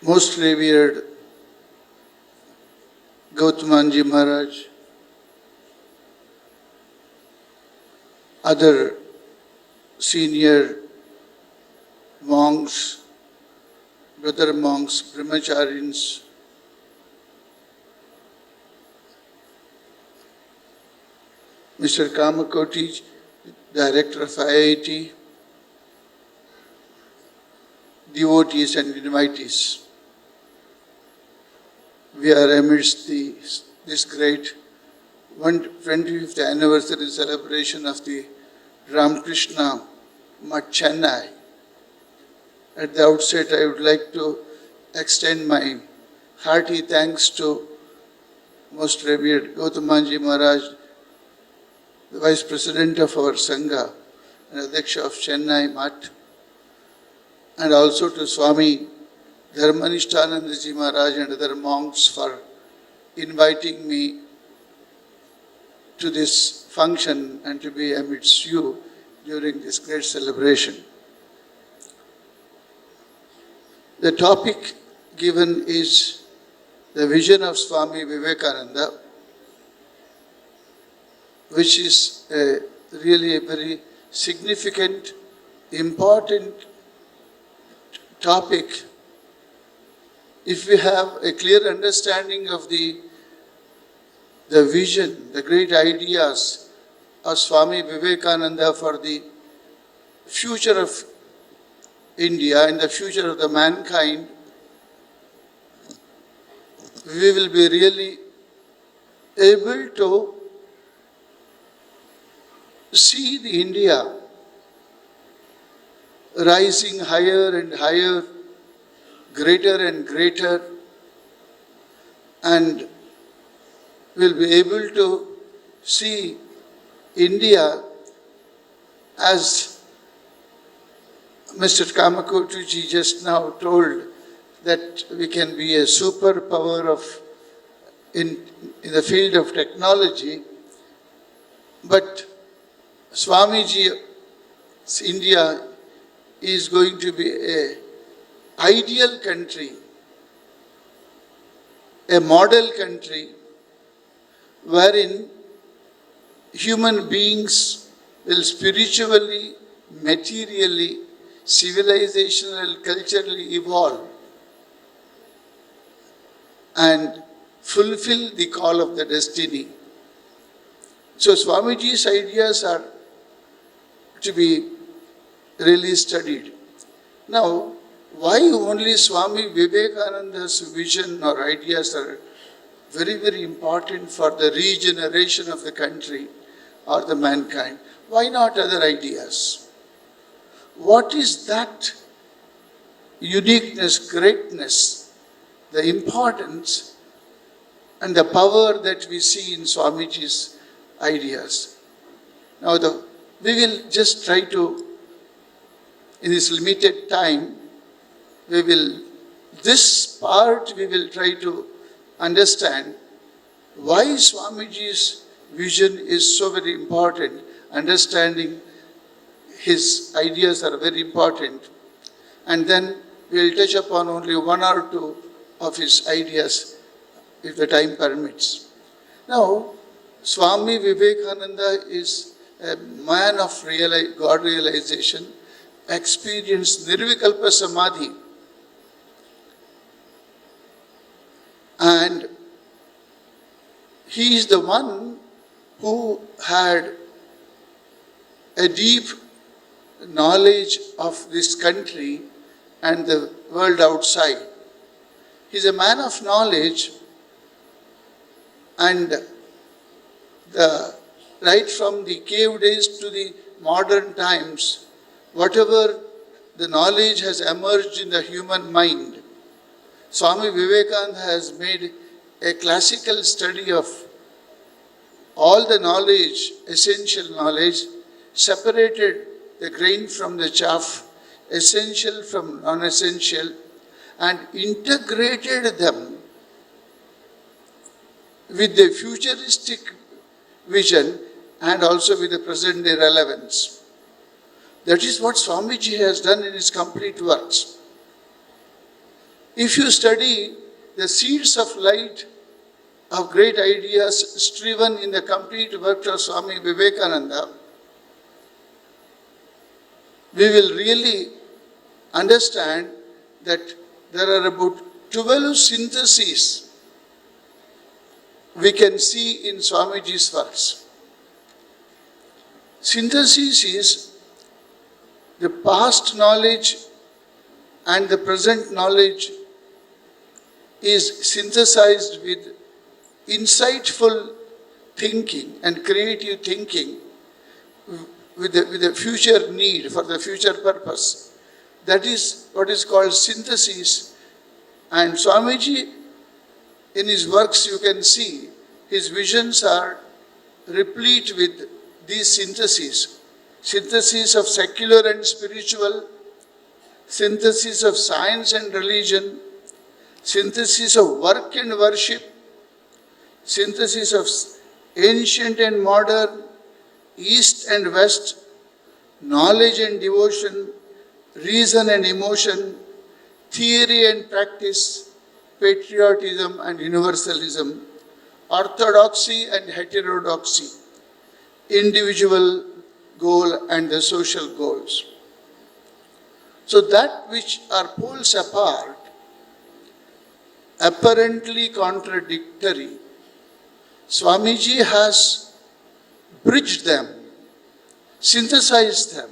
Most revered Gautamanji Maharaj, other senior monks, brother monks, brahmacharis, Mr. Kamakoti, Director of IIT, devotees and invitees. We are amidst this great 125th anniversary celebration of the Ramakrishna Math Chennai. At the outset, I would like to extend my hearty thanks to Most Revered Gautamanji Maharaj, the Vice President of our Sangha and Adhyaksha of Chennai Math, and also to Swami Dharmanishtanandaji Maharaj and other monks for inviting me to this function and to be amidst you during this great celebration. The topic given is the vision of Swami Vivekananda, which is really a very significant, important topic. If we have a clear understanding of the vision, the great ideas of Swami Vivekananda for the future of India and the future of the mankind, we will be really able to see the India rising higher and higher, greater and greater, and we'll be able to see India as Mr. Kamakotuji just now told, that we can be a superpower in the field of technology, but Swamiji's India is going to be an ideal country, a model country, wherein human beings will spiritually, materially, civilizationally, culturally evolve and fulfill the call of the destiny. So Swamiji's ideas are to be really studied. Now, why only Swami Vivekananda's vision or ideas are very, very important for the regeneration of the country or the mankind? Why not other ideas? What is that uniqueness, greatness, the importance and the power that we see in Swamiji's ideas? Now, we will just try to, in this limited time, this part we will try to understand why Swamiji's vision is so very important. Understanding his ideas are very important. And then we will touch upon only one or two of his ideas, if the time permits. Now, Swami Vivekananda is a man of God realization, experienced Nirvikalpa Samadhi. And he is the one who had a deep knowledge of this country and the world outside. He is a man of knowledge, and right from the cave days to the modern times, whatever the knowledge has emerged in the human mind, Swami Vivekananda has made a classical study of all the knowledge, essential knowledge, separated the grain from the chaff, essential from non-essential, and integrated them with the futuristic vision and also with the present day relevance. That is what Swamiji has done in his complete works. If you study the seeds of light of great ideas striven in the complete work of Swami Vivekananda, we will really understand that there are about 12 syntheses we can see in Swamiji's works. Synthesis is the past knowledge and the present knowledge is synthesized with insightful thinking and creative thinking with the future need for the future purpose. That is what is called synthesis. And Swamiji, in his works you can see, his visions are replete with these syntheses. Synthesis of secular and spiritual, synthesis of science and religion, synthesis of work and worship, synthesis of ancient and modern, east and west, knowledge and devotion, reason and emotion, theory and practice, patriotism and universalism, orthodoxy and heterodoxy, individual goal and the social goals. So that which are poles apart, apparently contradictory, Swamiji has bridged them, synthesized them,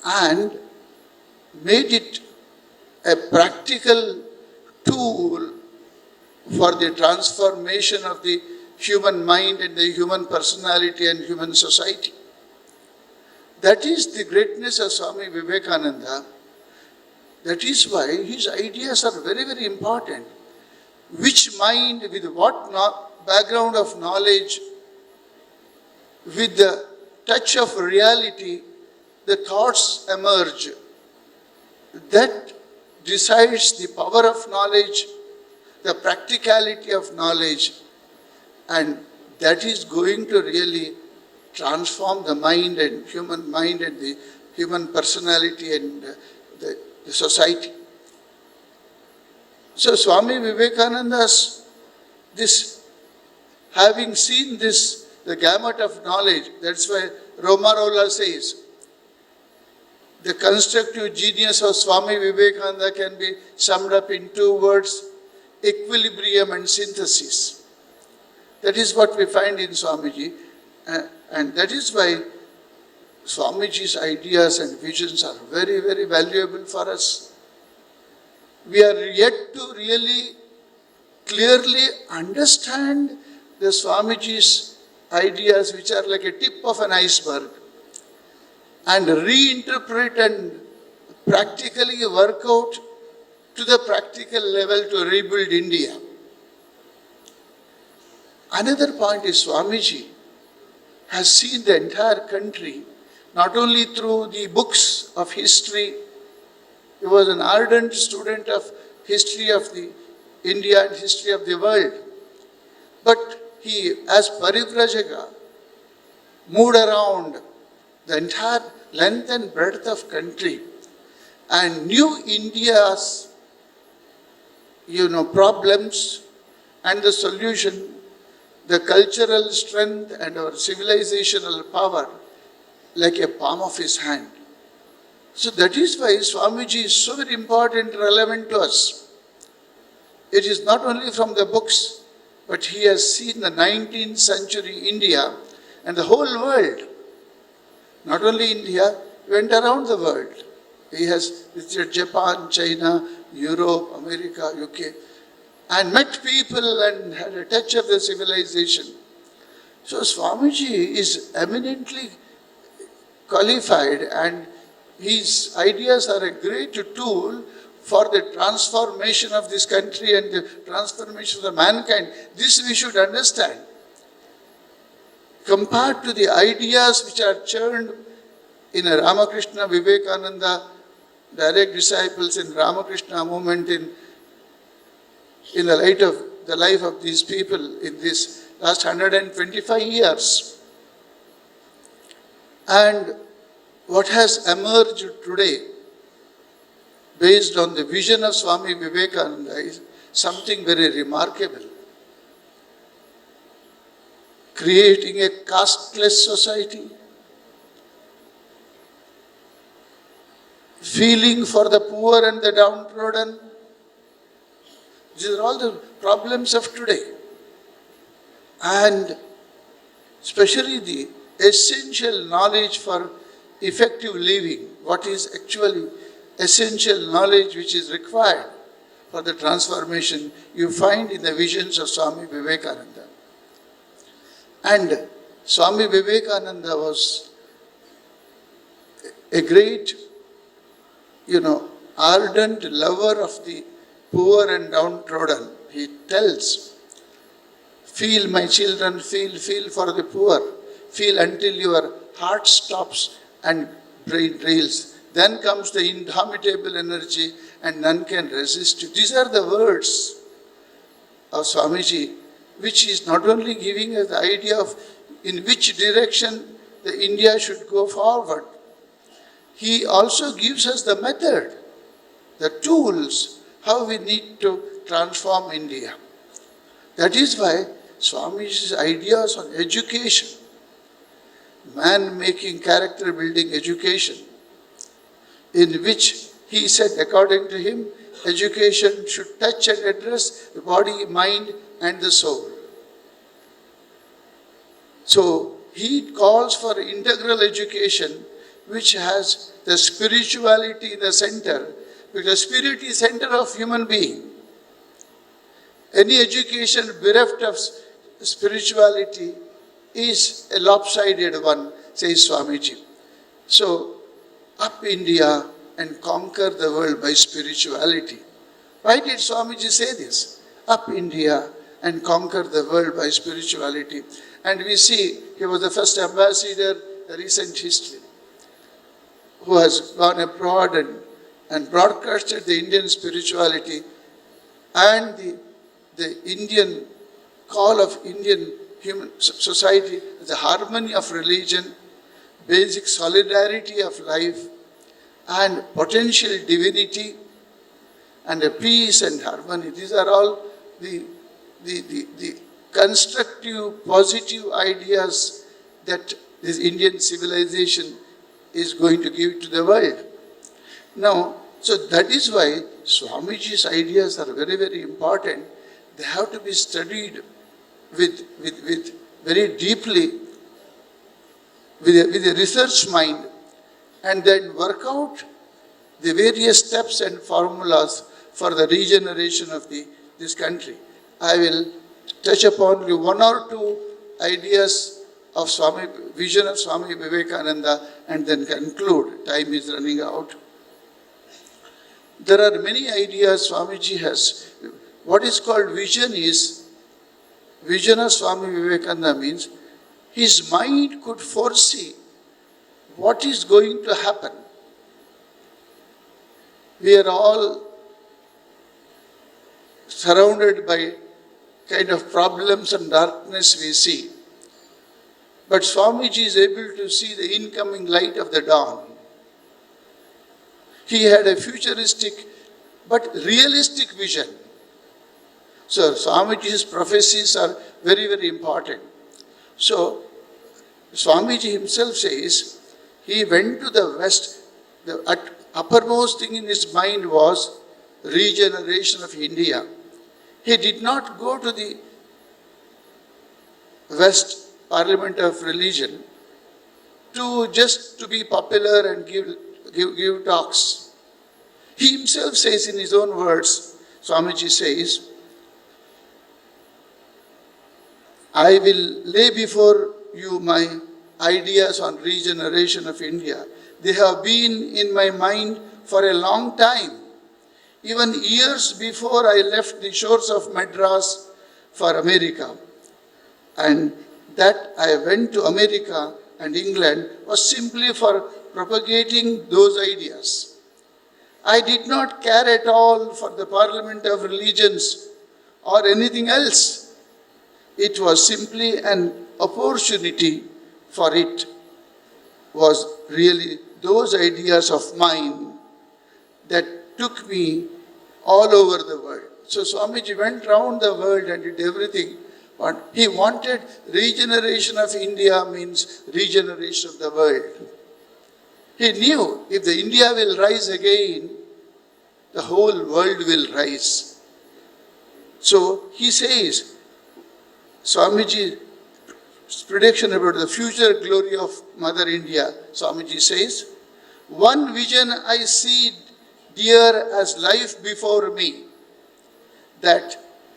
and made it a practical tool for the transformation of the human mind and the human personality and human society. That is the greatness of Swami Vivekananda. That is why his ideas are very, very important. Which mind, with what background of knowledge, with the touch of reality, the thoughts emerge. That decides the power of knowledge, the practicality of knowledge, and that is going to really transform the mind and the human personality and the society. So Swami Vivekananda's, having seen this, the gamut of knowledge, that's why Romarola says, the constructive genius of Swami Vivekananda can be summed up in 2 words, equilibrium and synthesis. That is what we find in Swamiji, and that is why Swamiji's ideas and visions are very, very valuable for us. We are yet to really clearly understand the Swamiji's ideas, which are like a tip of an iceberg, and reinterpret and practically work out to the practical level to rebuild India. Another point is Swamiji has seen the entire country, not only through the books of history. He was an ardent student of history of the India and history of the world. But he, as Parivrajaka, moved around the entire length and breadth of country and knew India's, problems and the solution, the cultural strength and our civilizational power like a palm of his hand. So that is why Swamiji is so very important, relevant to us. It is not only from the books, but he has seen the 19th century India and the whole world. Not only India, he went around the world. He has visited Japan, China, Europe, America, UK, and met people and had a touch of the civilization. So Swamiji is eminently qualified, and his ideas are a great tool for the transformation of this country and the transformation of the mankind. This we should understand. Compared to the ideas which are churned in a Ramakrishna Vivekananda, direct disciples in Ramakrishna movement, in the light of the life of these people in this last 125 years. And what has emerged today, based on the vision of Swami Vivekananda is something very remarkable. Creating a casteless society, feeling for the poor and the downtrodden. These are all the problems of today. And especially the essential knowledge for effective living, what is actually essential knowledge which is required for the transformation, you find in the visions of Swami Vivekananda. And Swami Vivekananda was a great, ardent lover of the poor and downtrodden. He tells, feel my children, feel for the poor. Feel until your heart stops and brain reels. Then comes the indomitable energy and none can resist you. These are the words of Swamiji, which is not only giving us the idea of in which direction the India should go forward, he also gives us the method, the tools, how we need to transform India. That is why Swamiji's ideas on education, man-making, character-building education, in which he said, according to him, education should touch and address the body, mind, and the soul. So he calls for integral education, which has the spirituality in the center, because spirit is center of human being. Any education bereft of spirituality is a lopsided one, says Swamiji. So, up India and conquer the world by spirituality. Why did Swamiji say this? Up India and conquer the world by spirituality. And we see he was the first ambassador in the recent history who has gone abroad and broadcasted the Indian spirituality and the Indian call of Indian human society, the harmony of religion, basic solidarity of life, and potential divinity, and a peace and harmony. These are all the constructive, positive ideas that this Indian civilization is going to give to the world. Now, so that is why Swamiji's ideas are very, very important. They have to be studied with very deeply, with a research mind, and then work out the various steps and formulas for the regeneration of this country. I will touch upon you one or two ideas of vision of Swami Vivekananda and then conclude. Time is running out. There are many ideas Swamiji has. What is called vision of Swami Vivekananda means his mind could foresee what is going to happen. We are all surrounded by kind of problems and darkness we see. But Swamiji is able to see the incoming light of the dawn. He had a futuristic but realistic vision. So Swamiji's prophecies are very, very important. So Swamiji himself says, he went to the West, the uppermost thing in his mind was regeneration of India. He did not go to the West Parliament of Religion just to be popular and give talks. He himself says in his own words, Swamiji says, I will lay before you my ideas on regeneration of India. They have been in my mind for a long time. Even years before I left the shores of Madras for America. And that I went to America and England was simply for propagating those ideas. I did not care at all for the Parliament of Religions or anything else. It was simply an opportunity for it. Was really those ideas of mine that took me all over the world. So Swamiji went round the world and did everything. But he wanted regeneration of India means regeneration of the world. He knew if the India will rise again, the whole world will rise. So he says, Swamiji's prediction about the future glory of Mother India, Swamiji says, one vision I see dear as life before me, that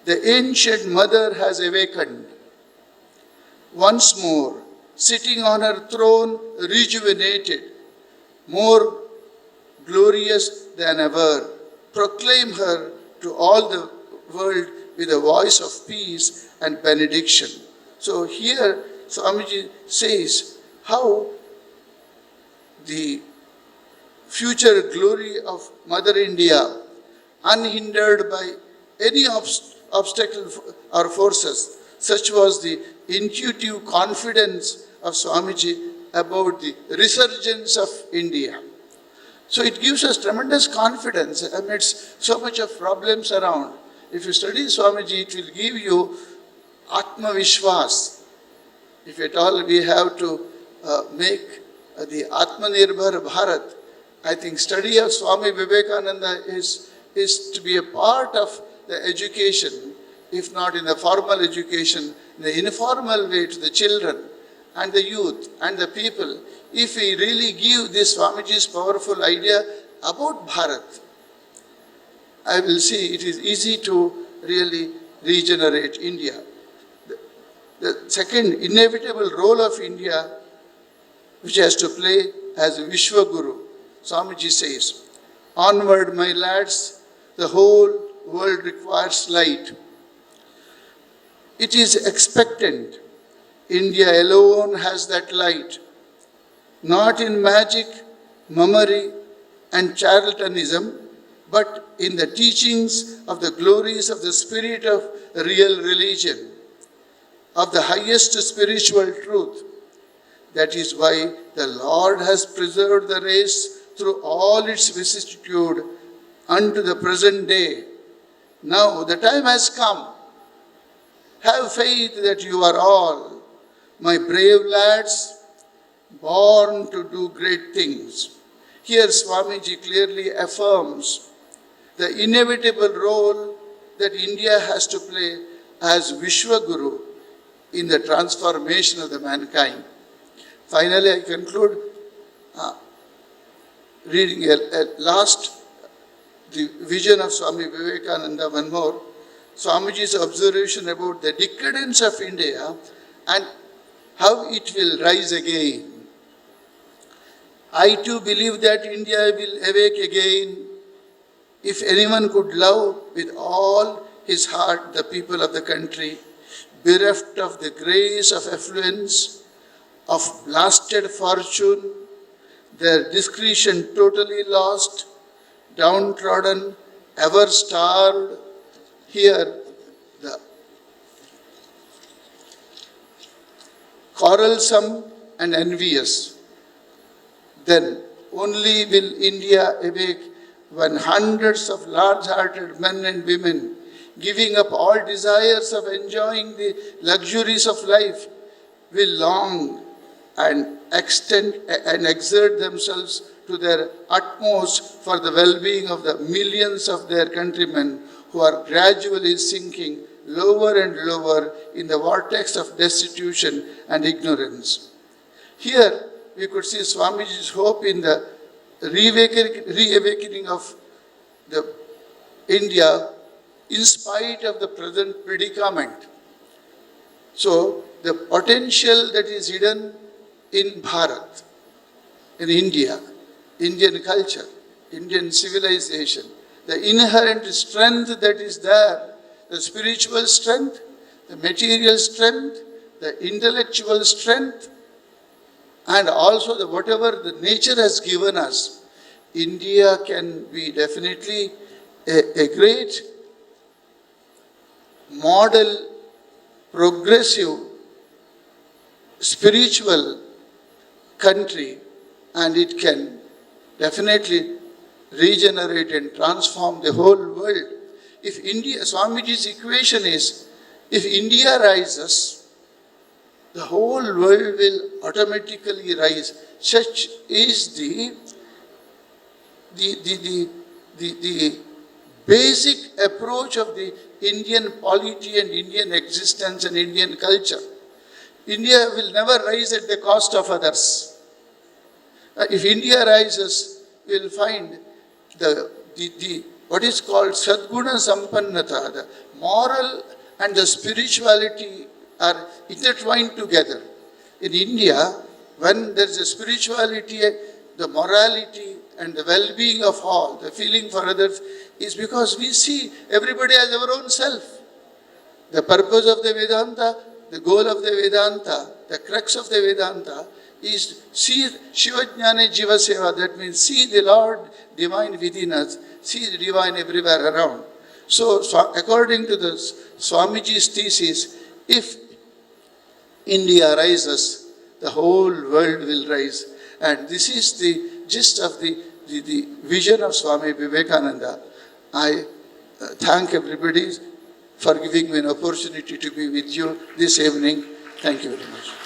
the ancient mother has awakened. Once more, sitting on her throne, rejuvenated, more glorious than ever, proclaim her to all the world with a voice of peace and benediction. So here Swamiji says how the future glory of Mother India, unhindered by any obstacle or forces, such was the intuitive confidence of Swamiji about the resurgence of India. So it gives us tremendous confidence amidst so much of problems around. If you study Swamiji, it will give you Atma Vishwas. If at all we have to make the Atmanirbhar Bharat, I think study of Swami Vivekananda is to be a part of the education, if not in the formal education, in the informal way to the children and the youth and the people. If we really give this Swamiji's powerful idea about Bharat, I will see it is easy to really regenerate India. The second inevitable role of India, which has to play as a Vishwaguru, Swamiji says, onward my lads, the whole world requires light. It is expectant. India alone has that light, not in magic, mummery and charlatanism, but in the teachings of the glories of the spirit of real religion, of the highest spiritual truth. That is why the Lord has preserved the race through all its vicissitude unto the present day. Now the time has come. Have faith that you are all, my brave lads, born to do great things. Here Swamiji clearly affirms the inevitable role that India has to play as Vishwaguru in the transformation of the mankind. Finally, I conclude reading the vision of Swami Vivekananda one more. Swamiji's observation about the decadence of India and how it will rise again. I too believe that India will awake again if anyone could love with all his heart the people of the country, bereft of the grace of affluence, of blasted fortune, their discretion totally lost, downtrodden, ever starved. Here, the quarrelsome and envious. Then only will India awake when hundreds of large-hearted men and women, giving up all desires of enjoying the luxuries of life, will long and extend and exert themselves to their utmost for the well-being of the millions of their countrymen who are gradually sinking lower and lower in the vortex of destitution and ignorance. Here we could see Swamiji's hope in the re-awakening of the India in spite of the present predicament. So the potential that is hidden in Bharat, in India, Indian culture, Indian civilization, the inherent strength that is there, the spiritual strength, the material strength, the intellectual strength, and also the whatever the nature has given us, India can be definitely a great model, progressive, spiritual country, and it can definitely regenerate and transform the whole world. If India, Swamiji's equation is, if India rises, the whole world will automatically rise. Such is the basic approach of the Indian polity and Indian existence and Indian culture. India will never rise at the cost of others. If India rises, we will find what is called Sadguna Sampannata, the moral and the spirituality are intertwined together. In India, when there is a spirituality, the morality and the well-being of all, the feeling for others, is because we see everybody as our own self. The purpose of the Vedanta, the goal of the Vedanta, the crux of the Vedanta is see Shivajnane Jiva Seva, that means see the Lord divine within us, see the divine everywhere around. So according to the Swamiji's thesis, if India rises, the whole world will rise. And this is the gist of the vision of Swami Vivekananda. I thank everybody for giving me an opportunity to be with you this evening. Thank you very much.